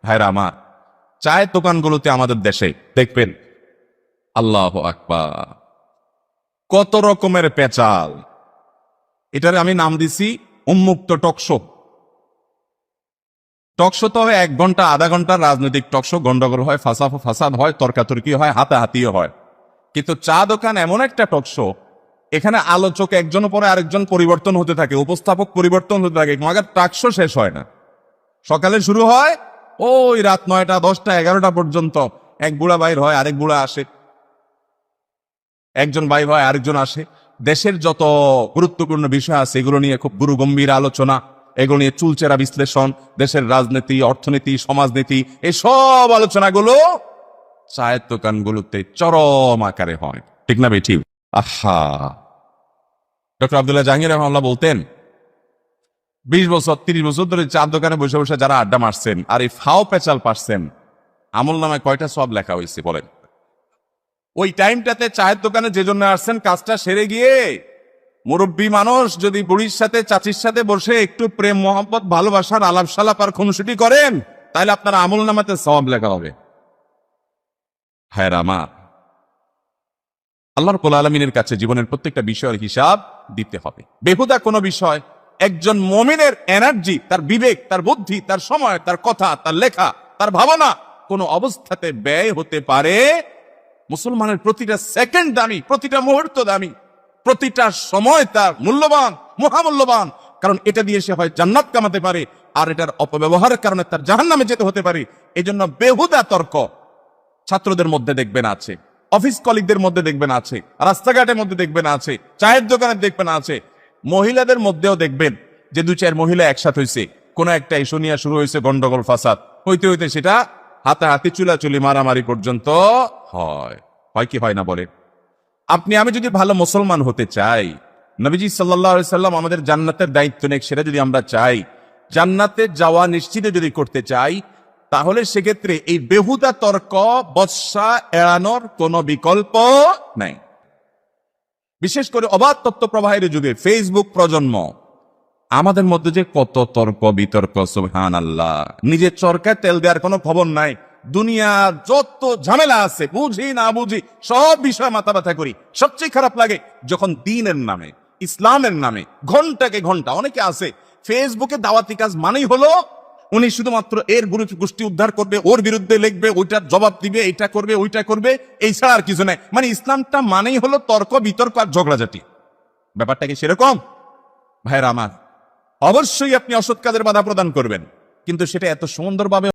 ভাইরা আমার, চায়ের দোকানগুলোতে আমাদের দেশে দেখবেন, আল্লাহু আকবার, কত রকমের পেঁচাল। এটার আমি নাম দিছি উন্মুক্ত টকশো। টকশো তো হয় 1 ঘন্টা আধা ঘন্টার রাজনৈতিক টকশো, গন্ডগোল হয়, ফাসাদ হয়, তর্কাতর্কি হয়, হাতাহাতিও হয়। কিন্তু চা দোকান এমন একটা টকশো, এখানে আলোচক একজনের পরে আরেকজন পরিবর্তন হতে থাকে, উপস্থাপক পরিবর্তন হতে থাকে, মাগার টকশো শেষ হয় না। সকালে শুরু হয়, ওই রাত 9টা 10টা 11টা পর্যন্ত। এক বুড়া বাইর হয়, আরেক বুড়া আসে, একজন বাইর হয়, আরেকজন আসে। দেশের যত গুরুত্বপূর্ণ বিষয় আছে এগুলো নিয়ে খুব গুরুগম্ভীর আলোচনা, এগুলো নিয়ে চুলচেরা বিশ্লেষণ, দেশের রাজনীতি, অর্থনীতি, সমাজনীতি, এই সব আলোচনাগুলো চায়ের দোকানগুলোতে চরম আকারে হয়। ঠিক না বেঠিক? আহা, ডক্টর আব্দুল্লাহ জাহাঙ্গীর রহমাল্লাহ বলতেন, 20 বছর 30 বছর ধরে চার দোকানে বসে বসে যারা আড্ডা মারছেন আর এই ফাও পেঁচাল পারছেন, আমল নামায় কয়টা সব লেখা হয়েছে বলেন? ওই টাইমটাতে চায়ের দোকানে যে জন্য আসছেন, কাজটা সেরে গিয়ে মুরব্বী মানুষ যদি বুড়ির সাথে চাচির সাথে বসে একটু প্রেম মোহাম্মত ভালোবাসার আলাপ সালাপ আর খুনসুটি করেন, তাহলে আপনার আমল নামাতে সওয়াব লেখা হবে। হ্যাঁ আমার, আল্লাহ রাব্বুল আলামিনের কাছে জীবনের প্রত্যেকটা বিষয়ের হিসাব দিতে হবে। বেহুদা কোনো বিষয় একজন মুমিনের এনার্জি, তার বিবেক, তার বুদ্ধি, তার সময়, তার কথা, তার লেখা, তার ভাবনা কোন অবস্থাতে ব্যয় হতে পারে? মুসলমানের প্রতিটা সেকেন্ড দামি, প্রতিটা মুহূর্ত দামি, প্রতিটা সময় তার মূল্যবান, মহামূল্যবান। কারণ এটা দিয়ে সে হয় জান্নাত কামাতে পারে, আর এটার অপব্যবহারের কারণে তার জাহান্নামে যেতে হতে পারে। এই জন্য বেহুদা তর্ক ছাত্রদের মধ্যে দেখবেন আছে, অফিস কলিগদের মধ্যে দেখবেন আছে, রাস্তাঘাটের মধ্যে দেখবেন আছে, চায়ের দোকানে দেখবেন আছে, মহিলাদের মধ্যেও দেখবেন যে 2-4 মহিলা একসাথে হয়েছে, কোন একটা ইস্যু নিয়ে শুরু হয়েছে গন্ডগোল ফাসাদ, হইতে হইতে সেটা হাতাহাতি চুলাচুলি মারামারি পর্যন্ত হয়। হয় কি হয় না বলে? আপনি আমি যদি ভালো মুসলমান হতে চাই, নবীজি সাল্লাল্লাহু আলাইহি সাল্লাম আমাদের জান্নাতের দায়িত্ব নেক, সেটা যদি আমরা চাই, জান্নাতে যাওয়া নিশ্চিত যদি করতে চাই, তাহলে সেক্ষেত্রে এই বেহুদা তর্ক বর্ষা এড়ানোর কোনো বিকল্প নাই। বিশেষ করে অবাধ তথ্য প্রবাহের যুগে ফেসবুক প্রজন্ম, আমাদের মধ্যে যে কত তর্ক বিতর্ক, সুবহানাল্লাহ। নিজের চরকায় তেল দেওয়ার কোনো খবর নাই, দুনিয়ার যত ঝামেলা আছে বুঝি না বুঝি সব বিষয় মাথা ব্যথা করি। সবচেয়ে খারাপ লাগে যখন দ্বীনের নামে, ইসলামের নামে ঘন্টাকে ঘন্টা, অনেকে আছে ফেসবুকে দাওয়াতি কাজ মানেই হলো উনি শুধুমাত্র এর গোষ্ঠী উদ্ধার করবে, ওর বিরুদ্ধে লিখবে, ওইটার জবাব দিবে, এইটা করবে ওইটা করবে, এই ছাড়া আর কিছু নাই। মানে ইসলামটা মানেই হলো তর্ক বিতর্ক আর ঝগড়াঝাটি। ব্যাপারটা কি সেরকম? ভাইরা আমার, অবশ্যই আপনি অসৎ কাজের বাধা প্রদান করবেন, কিন্তু সেটা এত সুন্দরভাবে